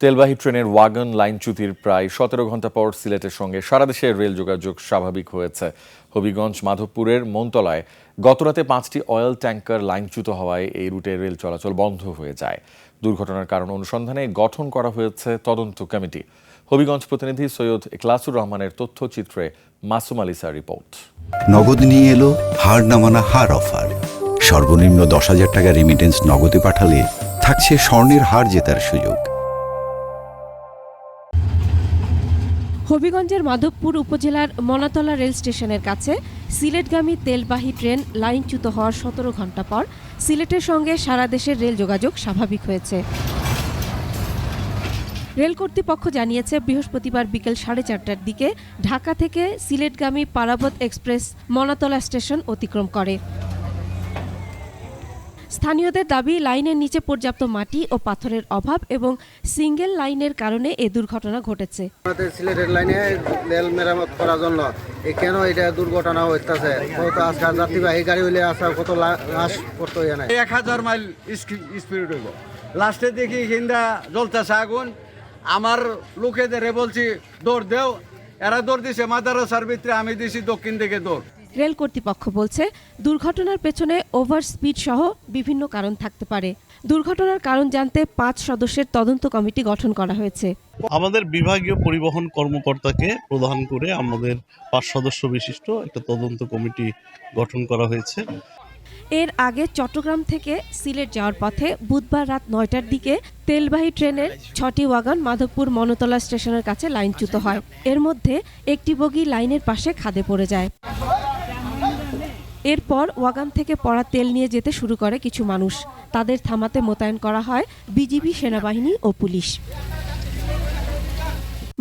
তেলবাহী ট্রেনের ওয়াগন লাইনচ্যুতির প্রায় ১৭ ঘণ্টা পর সিলেটের সঙ্গে সারা দেশের রেল যোগাযোগ স্বাভাবিক হয়েছে। হবিগঞ্জ মাধবপুরের মনতলায় গতরাতে ৫টি অয়েল ট্যাংকার লাইনচ্যুত হওয়ায় এই রুটে রেল চলাচল বন্ধ হয়ে যায়। দুর্ঘটনার কারণ অনুসন্ধানে গঠন করা হয়েছে তদন্ত কমিটি। হবিগঞ্জ প্রতিনিধি সৈয়দ ইখলাসুর রহমানের তথ্যচিত্রে মাসুম আলিসার রিপোর্ট। নগদ নিয়ে এলো হার না মানা হার অফার। সর্বনিম্ন ১০,০০০ টাকা রেমিটেন্স নগদে পাঠালে থাকছে স্বর্ণের হার জেতার সুযোগ। হবিগঞ্জের মাধবপুর উপজেলার মনাতলা রেল স্টেশনের কাছে সিলেটগামী তেলবাহী ট্রেন লাইনচ্যুত হওয়ার ১৭ ঘণ্টা পর সিলেটের সঙ্গে সারা দেশের রেল যোগাযোগ স্বাভাবিক হয়েছে। রেল কর্তৃপক্ষ জানিয়েছে, বৃহস্পতিবার বিকেল ৪:৩০টার দিকে ঢাকা থেকে সিলেটগামী পারাবত এক্সপ্রেস মনাতলা স্টেশন অতিক্রম করে। স্থানীয়দের দাবি, লাইনের নিচে পর্যাপ্ত মাটি ও পাথরের অভাব এবং সিঙ্গেল লাইনের কারণে এ দুর্ঘটনা ঘটেছে। আমাদের সিলেটের লাইনে রেল মেরামত করার জন্য কেন এটা দুর্ঘটনা হইতেছে? কত আজকাল যাত্রীবাহী গাড়ি হইলে আসার কত লাশ করতে হয় না। ১,০০০ মাইল স্পিড হইব। লাস্টে দেখি হিন্দা জ্বলতেছে আগুন। আমার লোকেদের বলছি দৌড় দেও, এরা দৌড় দিছে মাদারাসার ভিতরে, আমি দিছি দক্ষিণ দিকে দৌড়। রেল কর্তৃপক্ষ বলছে, দুর্ঘটনার পেছনে ওভার স্পিড সহ বিভিন্ন কারণ থাকতে পারে। দুর্ঘটনার কারণ জানতে ৫ সদস্যের তদন্ত কমিটি গঠন করা হয়েছে। আমাদের বিভাগীয় পরিবহন কর্মকর্তাকে প্রধান করে আমাদের ৫ সদস্য বিশিষ্ট একটা তদন্ত কমিটি গঠন করা হয়েছে। এর আগে চট্টগ্রাম থেকে সিলেট যাওয়ার পথে বুধবার রাত ৯টার দিকে তেলবাহী ট্রেনের ৬টি ওয়াগন মাধবপুর মনতলা স্টেশনের কাছে লাইনচ্যুত হয়। এর মধ্যে একটি বগি লাইনের পাশে খাদে পড়ে যায়। এরপর ওয়াগন থেকে পড়া তেল নিয়ে যেতে শুরু করে কিছু মানুষ। তাদের থামাতে মোতায়েন করা হয় বিজিবি, সেনাবাহিনী ও police.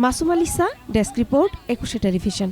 Masum আলিসা, desk report, ২১ television.